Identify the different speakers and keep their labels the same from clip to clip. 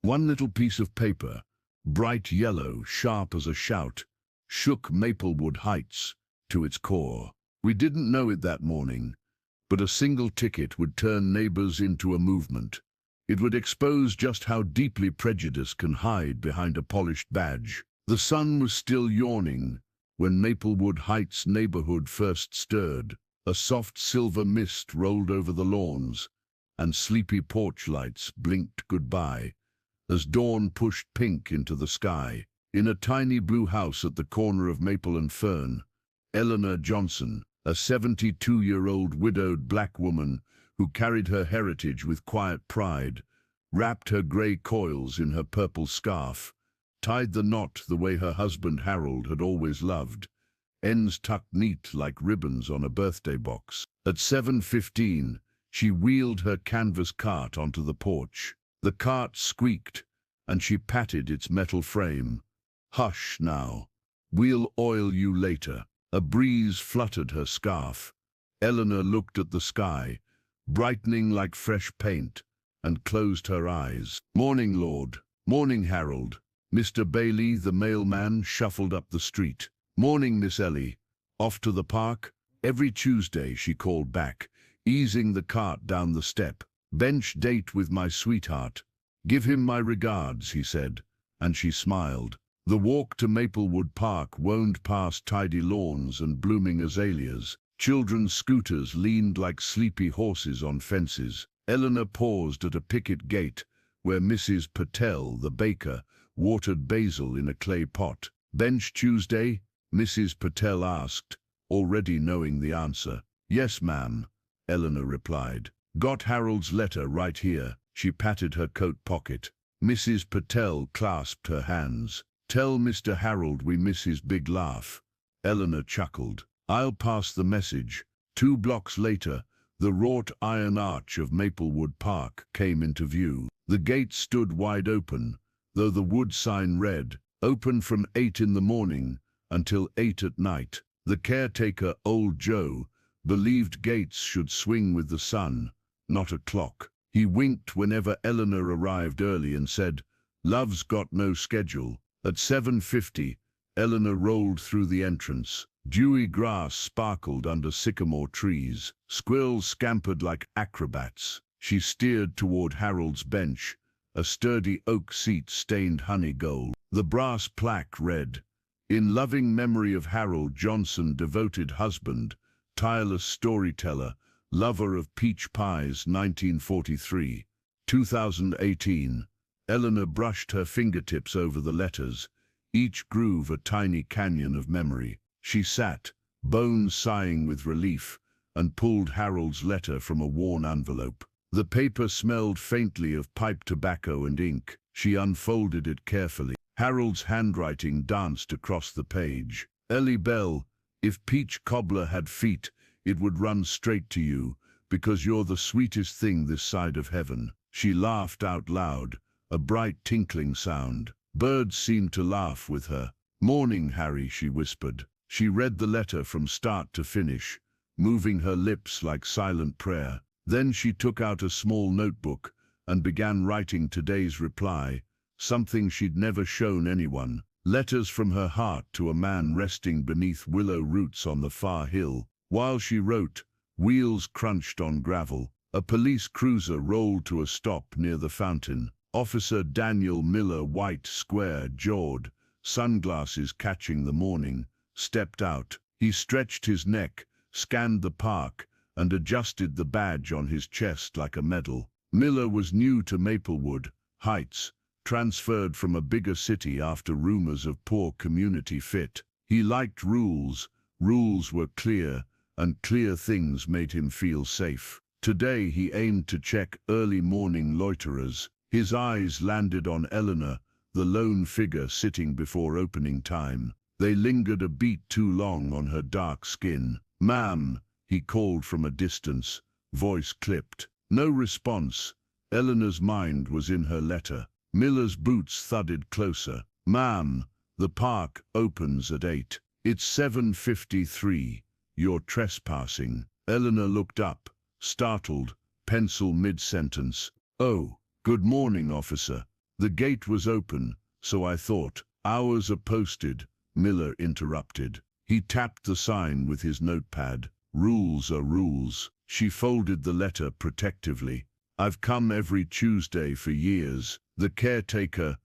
Speaker 1: One little piece of paper, bright yellow, sharp as a shout, shook Maplewood Heights to its core. We didn't know it that morning, but a single ticket would turn neighbors into a movement. It would expose just how deeply prejudice can hide behind a polished badge. The sun was still yawning when Maplewood Heights neighborhood first stirred. A soft silver mist rolled over the lawns, and sleepy porch lights blinked goodbye as dawn pushed pink into the sky. In a tiny blue house at the corner of Maple and Fern, Eleanor Johnson, a 72-year-old widowed black woman who carried her heritage with quiet pride, wrapped her gray coils in her purple scarf, tied the knot the way her husband Harold had always loved, ends tucked neat like ribbons on a birthday box. At 7:15, she wheeled her canvas cart onto the porch. The cart squeaked, and she patted its metal frame. "Hush now. We'll oil you later." A breeze fluttered her scarf. Eleanor looked at the sky, brightening like fresh paint, and closed her eyes. "Morning, Lord." "Morning, Harold." Mr. Bailey, the mailman, shuffled up the street. "Morning, Miss Ellie. Off to the park?" "Every Tuesday," she called back, easing the cart down the step. "Bench date with my sweetheart. Give him my regards," he said, and she smiled. The walk to Maplewood Park wound past tidy lawns and blooming azaleas. Children's scooters leaned like sleepy horses on fences. Eleanor paused at a picket gate where Mrs. Patel, the baker, watered basil in a clay pot. "Bench Tuesday?" Mrs. Patel asked, already knowing the answer. "Yes, ma'am," Eleanor replied. "Got Harold's letter right here." She patted her coat pocket. Mrs. Patel clasped her hands. "Tell Mr. Harold we miss his big laugh." Eleanor chuckled. "I'll pass the message." 2 blocks later, the wrought iron arch of Maplewood Park came into view. The gate stood wide open, though the wood sign read, "Open from 8 in the morning until 8 at night." The caretaker, Old Joe, believed gates should swing with the sun, not a clock. He winked whenever Eleanor arrived early and said, "Love's got no schedule." At 7:50, Eleanor rolled through the entrance. Dewy grass sparkled under sycamore trees. Squirrels scampered like acrobats. She steered toward Harold's bench, a sturdy oak seat stained honey gold. The brass plaque read, "In loving memory of Harold Johnson, devoted husband, tireless storyteller, lover of peach pies, 1943, 2018. Eleanor brushed her fingertips over the letters, each groove a tiny canyon of memory. She sat, bones sighing with relief, and pulled Harold's letter from a worn envelope. The paper smelled faintly of pipe tobacco and ink. She unfolded it carefully. Harold's handwriting danced across the page. "Ellie Bell, if peach cobbler had feet, it would run straight to you, because you're the sweetest thing this side of heaven." She laughed out loud, a bright tinkling sound. Birds seemed to laugh with her. "Morning, Harry," she whispered. She read the letter from start to finish, moving her lips like silent prayer. Then she took out a small notebook and began writing today's reply, something she'd never shown anyone. Letters from her heart to a man resting beneath willow roots on the far hill. While she wrote, wheels crunched on gravel. A police cruiser rolled to a stop near the fountain. Officer Daniel Miller, white, square-jawed, sunglasses catching the morning, stepped out. He stretched his neck, scanned the park, and adjusted the badge on his chest like a medal. Miller was new to Maplewood Heights, transferred from a bigger city after rumors of poor community fit. He liked rules. Rules were clear, and clear things made him feel safe. Today he aimed to check early morning loiterers. His eyes landed on Eleanor, the lone figure sitting before opening time. They lingered a beat too long on her dark skin. "Ma'am," he called from a distance, voice clipped. No response. Eleanor's mind was in her letter. Miller's boots thudded closer. "Ma'am, the park opens at 8. It's 7:53. You're trespassing." Eleanor looked up, startled, pencil mid-sentence. "Oh, good morning, officer." The gate was open, so I thought. Hours are posted, Miller interrupted. He tapped the sign with his notepad. Rules are rules. She folded the letter protectively. I've come every Tuesday for years. The caretaker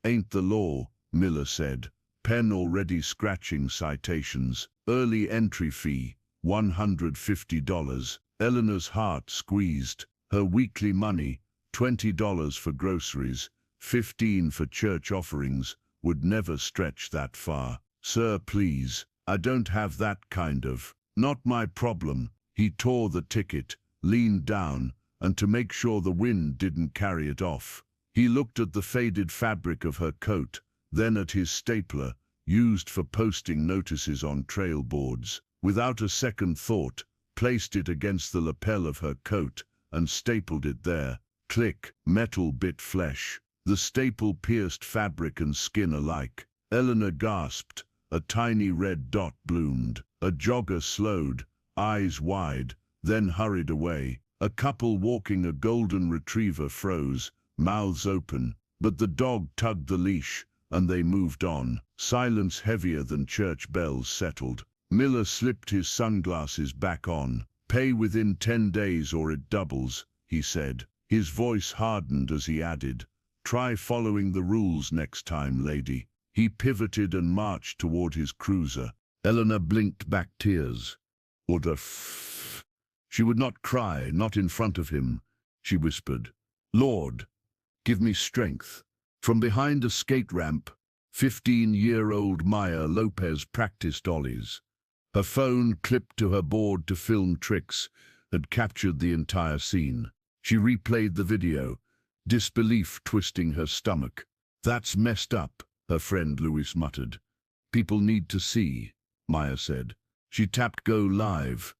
Speaker 1: ain't the law, Miller said. Pen already scratching citations. Early entry fee, $150. Eleanor's heart squeezed. Her weekly money, $20 for groceries, $15 for church offerings, would never stretch that far. Sir, please, I don't have that kind of. Not my problem. He tore the ticket, leaned down, and to make sure the wind didn't carry it off, he looked at the faded fabric of her coat, then at his stapler, used for posting notices on trail boards. Without a second thought, placed it against the lapel of her coat and stapled it there. Click, metal bit flesh. The staple pierced fabric and skin alike. Eleanor gasped. A tiny red dot bloomed. A jogger slowed, eyes wide, then hurried away. A couple walking a golden retriever froze, mouths open, but the dog tugged the leash, and they moved on. Silence heavier than church bells settled. Miller slipped his sunglasses back on. Pay within 10 days or it doubles, he said. His voice hardened as he added, try following the rules next time, lady. He pivoted and marched toward his cruiser. Eleanor blinked back tears. Order f. She would not cry, not in front of him. She whispered, Lord, give me strength. From behind a skate ramp, 15-year-old Maya Lopez practiced ollies. Her phone, clipped to her board to film tricks, had captured the entire scene. She replayed the video, disbelief twisting her stomach. That's messed up, her friend Louis muttered. People need to see, Maya said. She tapped Go Live.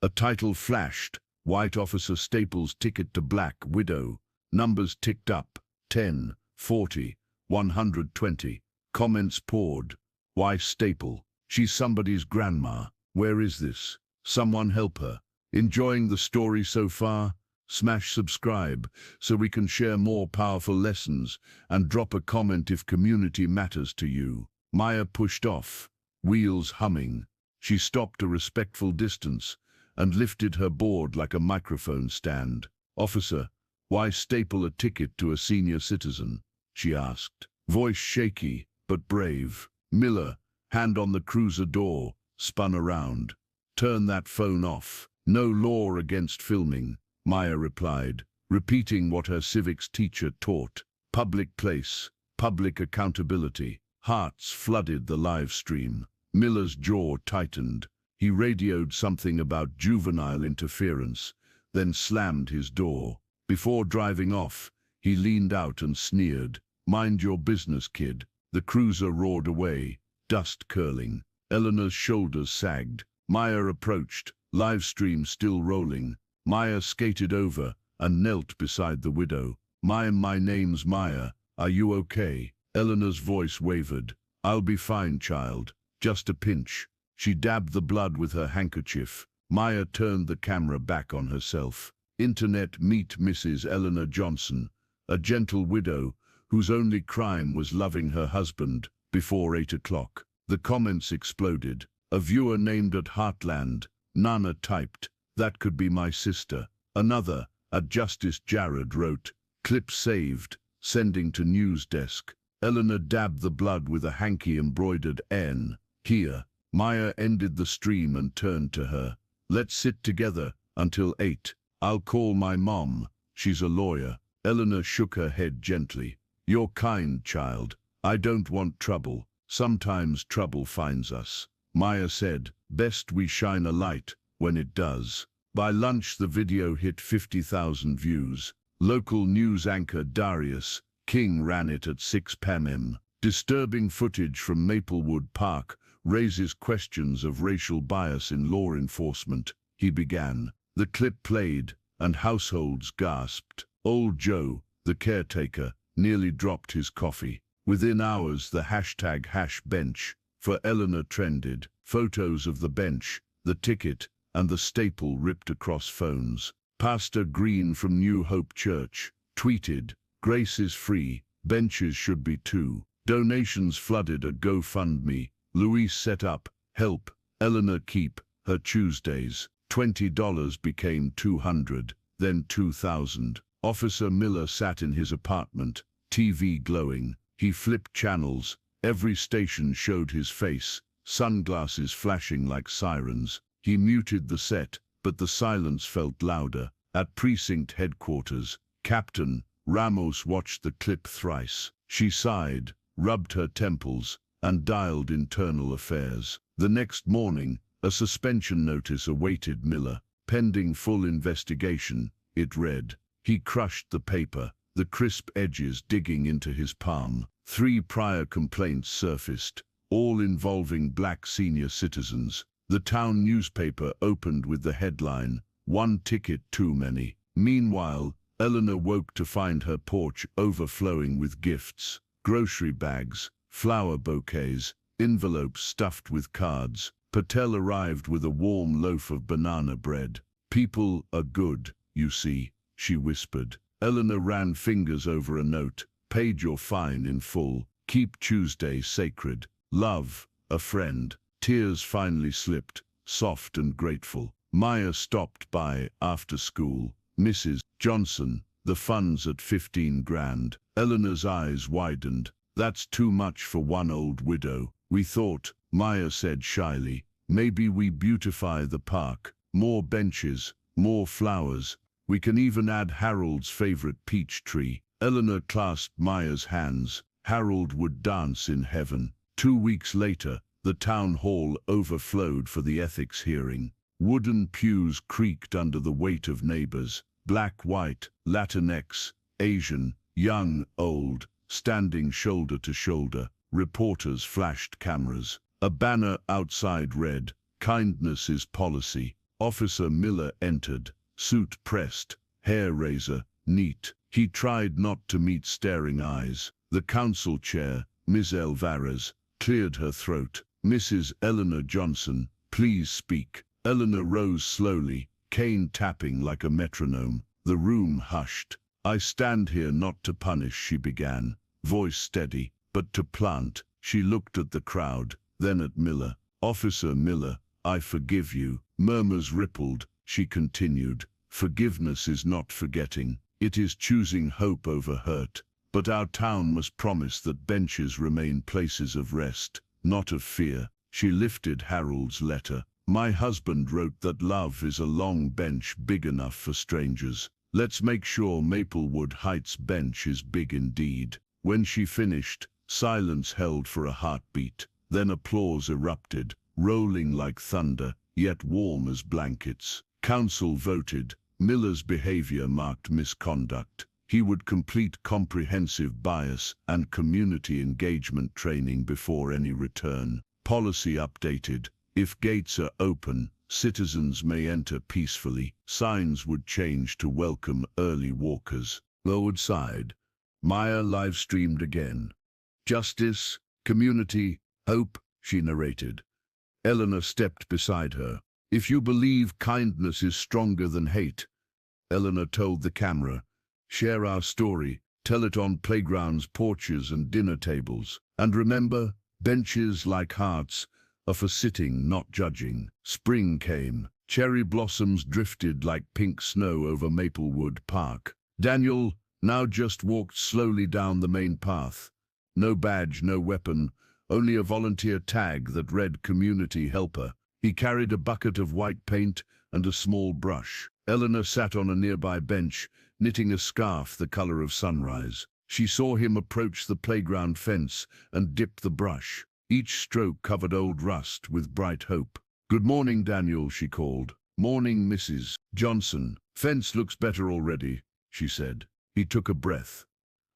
Speaker 1: A title flashed, White Officer Staples Ticket to Black Widow. Numbers ticked up, 10, 40, 120. Comments poured. Why Staple? She's somebody's grandma. Where is this? Someone help her. Enjoying the story so far? Smash subscribe so we can share more powerful lessons, and drop a comment if community matters to you. Maya pushed off, wheels humming. She stopped a respectful distance and lifted her board like a microphone stand. Officer, why staple a ticket to a senior citizen? She asked. Voice shaky, but brave. Miller, hand on the cruiser door, spun around. Turn that phone off. No law against filming, Maya replied, repeating what her civics teacher taught. Public place, public accountability. Hearts flooded the live stream. Miller's jaw tightened. He radioed something about juvenile interference, then slammed his door. Before driving off, he leaned out and sneered. Mind your business, kid. The cruiser roared away, dust curling. Eleanor's shoulders sagged. Maya approached, live stream still rolling. Maya skated over and knelt beside the widow. My name's Maya. Are you okay? Eleanor's voice wavered. I'll be fine, child. Just a pinch. She dabbed the blood with her handkerchief. Maya turned the camera back on herself. Internet meet Mrs. Eleanor Johnson, a gentle widow whose only crime was loving her husband before 8 o'clock. The comments exploded. A viewer named at Heartland, Nana typed, that could be my sister. Another, at Justice Jared, wrote, clip saved, sending to news desk. Eleanor dabbed the blood with a hanky embroidered N. Here. Maya ended the stream and turned to her. Let's sit together until 8. I'll call my mom. She's a lawyer. Eleanor shook her head gently. You're kind, child. I don't want trouble. Sometimes trouble finds us. Maya said, best we shine a light when it does. By lunch, the video hit 50,000 views. Local news anchor Darius King ran it at 6 p.m. Disturbing footage from Maplewood Park raises questions of racial bias in law enforcement, he began. The clip played, and households gasped. Old Joe, the caretaker, nearly dropped his coffee. Within hours, the hashtag #bench for Eleanor trended. Photos of the bench, the ticket, and the staple ripped across phones. Pastor Green from New Hope Church tweeted, Grace is free, benches should be too. Donations flooded a GoFundMe. Louise set up, help, Eleanor keep, her Tuesdays. $20 became $200, then $2,000. Officer Miller sat in his apartment, TV glowing. He flipped channels. Every station showed his face, sunglasses flashing like sirens. He muted the set, but the silence felt louder. At precinct headquarters, Captain Ramos watched the clip thrice. She sighed, rubbed her temples, and dialed internal affairs. The next morning, a suspension notice awaited Miller. Pending full investigation, it read. He crushed the paper, the crisp edges digging into his palm. 3 prior complaints surfaced, all involving black senior citizens. The town newspaper opened with the headline, "One ticket too many." Meanwhile, Eleanor woke to find her porch overflowing with gifts. Grocery bags, flower bouquets, envelopes stuffed with cards. Patel arrived with a warm loaf of banana bread. "People are good, you see," she whispered. Eleanor ran fingers over a note. "Paid your fine in full. Keep Tuesday sacred. Love, a friend." Tears finally slipped, soft and grateful. Maya stopped by after school. "Mrs. Johnson, the funds at 15 grand. Eleanor's eyes widened. "That's too much for one old widow. We thought," Maya said shyly, "maybe we beautify the park. More benches, more flowers. We can even add Harold's favorite peach tree." Eleanor clasped Maya's hands. Harold would dance in heaven. 2 weeks later, the town hall overflowed for the ethics hearing. Wooden pews creaked under the weight of neighbors. Black, white, Latinx, Asian, young, old, standing shoulder to shoulder. Reporters flashed cameras. A banner outside read, "Kindness is policy." Officer Miller entered, suit pressed, hair razor, neat. He tried not to meet staring eyes. The council chair, Ms. Alvarez, cleared her throat. "Mrs. Eleanor Johnson, please speak." Eleanor rose slowly, cane tapping like a metronome. The room hushed. "I stand here not to punish," she began, voice steady, "but to plant." She looked at the crowd, then at Miller. "Officer Miller, I forgive you." Murmurs rippled. She continued, "Forgiveness is not forgetting. It is choosing hope over hurt. But our town must promise that benches remain places of rest, not of fear." She lifted Harold's letter. "My husband wrote that love is a long bench big enough for strangers. Let's make sure Maplewood Heights bench is big indeed." When she finished, silence held for a heartbeat. Then applause erupted, rolling like thunder, yet warm as blankets. Council voted. Miller's behavior marked misconduct. He would complete comprehensive bias and community engagement training before any return. Policy updated. If gates are open, citizens may enter peacefully. Signs would change to welcome early walkers. Lowered side. Maya live-streamed again. "Justice, community, hope," she narrated. Eleanor stepped beside her. "If you believe kindness is stronger than hate," Eleanor told the camera, "share our story, tell it on playgrounds, porches, and dinner tables. And remember, benches like hearts are for sitting, not judging." Spring came. Cherry blossoms drifted like pink snow over Maplewood Park. Daniel now just walked slowly down the main path. No badge, no weapon, only a volunteer tag that read community helper. He carried a bucket of white paint and a small brush. Eleanor sat on a nearby bench, knitting a scarf the color of sunrise. She saw him approach the playground fence and dip the brush. Each stroke covered old rust with bright hope. "Good morning, Daniel," she called. "Morning, Mrs. Johnson. Fence looks better already," she said. He took a breath.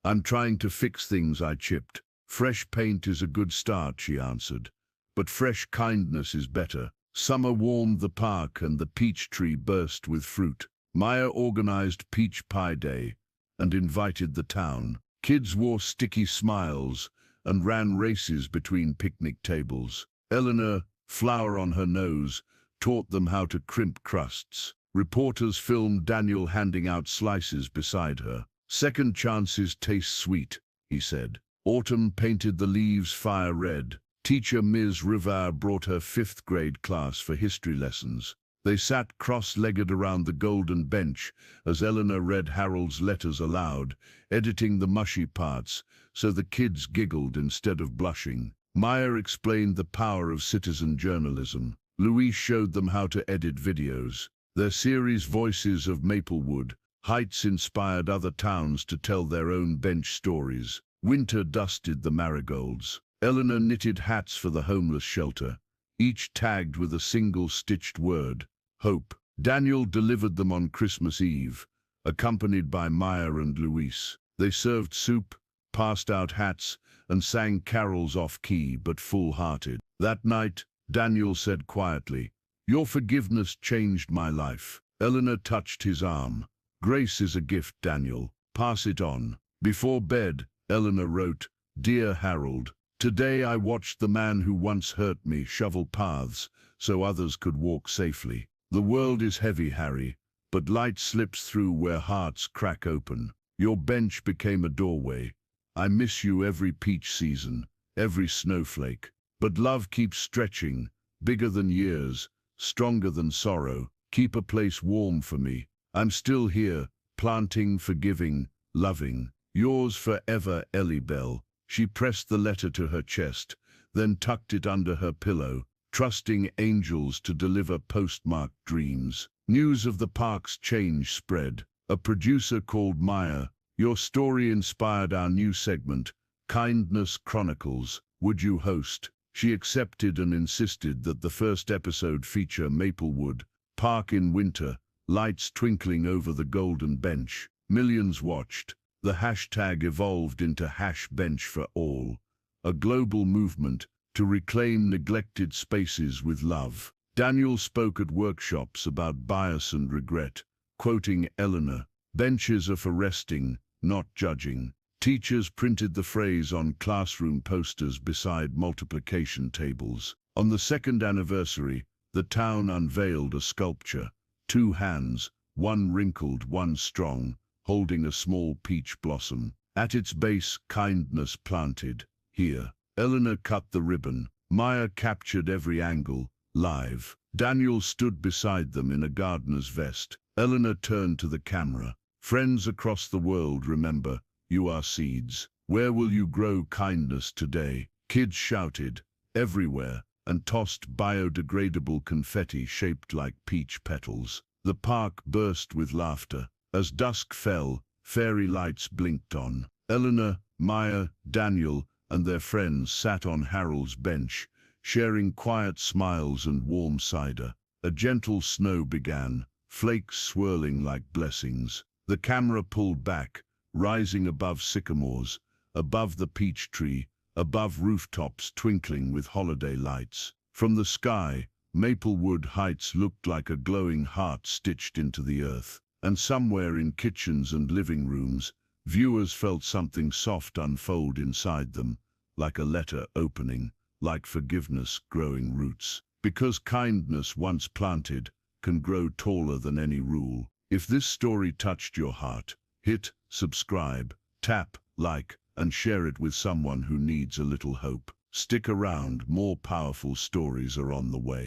Speaker 1: "I'm trying to fix things I chipped." "Fresh paint is a good start," she answered. "But fresh kindness is better." Summer warmed the park and the peach tree burst with fruit. Maya organized Peach Pie Day and invited the town. Kids wore sticky smiles and ran races between picnic tables. Eleanor, flour on her nose, taught them how to crimp crusts. Reporters filmed Daniel handing out slices beside her. Second chances taste sweet, he said. Autumn painted the leaves fire red. Teacher Ms. Rivard brought her 5th grade class for history lessons. They sat cross-legged around the golden bench as Eleanor read Harold's letters aloud, editing the mushy parts so the kids giggled instead of blushing. Maya explained the power of citizen journalism. Louise showed them how to edit videos. Their series Voices of Maplewood Heights inspired other towns to tell their own bench stories. Winter dusted the marigolds. Eleanor knitted hats for the homeless shelter, each tagged with a single stitched word, hope. Daniel delivered them on Christmas Eve, accompanied by Maya and Luis. They served soup, passed out hats, and sang carols off-key but full-hearted. That night, Daniel said quietly, "Your forgiveness changed my life." Eleanor touched his arm. "Grace is a gift, Daniel. Pass it on." Before bed, Eleanor wrote, "Dear Harold, today I watched the man who once hurt me shovel paths so others could walk safely. The world is heavy, Harry, but light slips through where hearts crack open. Your bench became a doorway. I miss you every peach season, every snowflake. But love keeps stretching, bigger than years, stronger than sorrow. Keep a place warm for me. I'm still here, planting, forgiving, loving. Yours forever, Ellie Bell." She pressed the letter to her chest, then tucked it under her pillow, trusting angels to deliver postmarked dreams. News of the park's change spread. A producer called Maya. "Your story inspired our new segment, Kindness Chronicles. Would you host?" She accepted and insisted that the first episode feature Maplewood Park in winter, lights twinkling over the golden bench. Millions watched. The hashtag evolved into #bench4all, a global movement to reclaim neglected spaces with love. Daniel spoke at workshops about bias and regret, quoting Eleanor, "Benches are for resting, not judging." Teachers printed the phrase on classroom posters beside multiplication tables. On the 2nd anniversary, the town unveiled a sculpture, 2 hands, one wrinkled, one strong, holding a small peach blossom. At its base, kindness planted. Here, Eleanor cut the ribbon. Maya captured every angle, live. Daniel stood beside them in a gardener's vest. Eleanor turned to the camera. "Friends across the world, remember, you are seeds. Where will you grow kindness today?" Kids shouted, everywhere, and tossed biodegradable confetti shaped like peach petals. The park burst with laughter. As dusk fell, fairy lights blinked on. Eleanor, Maya, Daniel, and their friends sat on Harold's bench, sharing quiet smiles and warm cider. A gentle snow began, flakes swirling like blessings. The camera pulled back, rising above sycamores, above the peach tree, above rooftops twinkling with holiday lights. From the sky, Maplewood Heights looked like a glowing heart stitched into the earth. And somewhere in kitchens and living rooms, viewers felt something soft unfold inside them, like a letter opening, like forgiveness growing roots. Because kindness once planted can grow taller than any rule. If this story touched your heart, hit subscribe, tap like, and share it with someone who needs a little hope. Stick around, more powerful stories are on the way.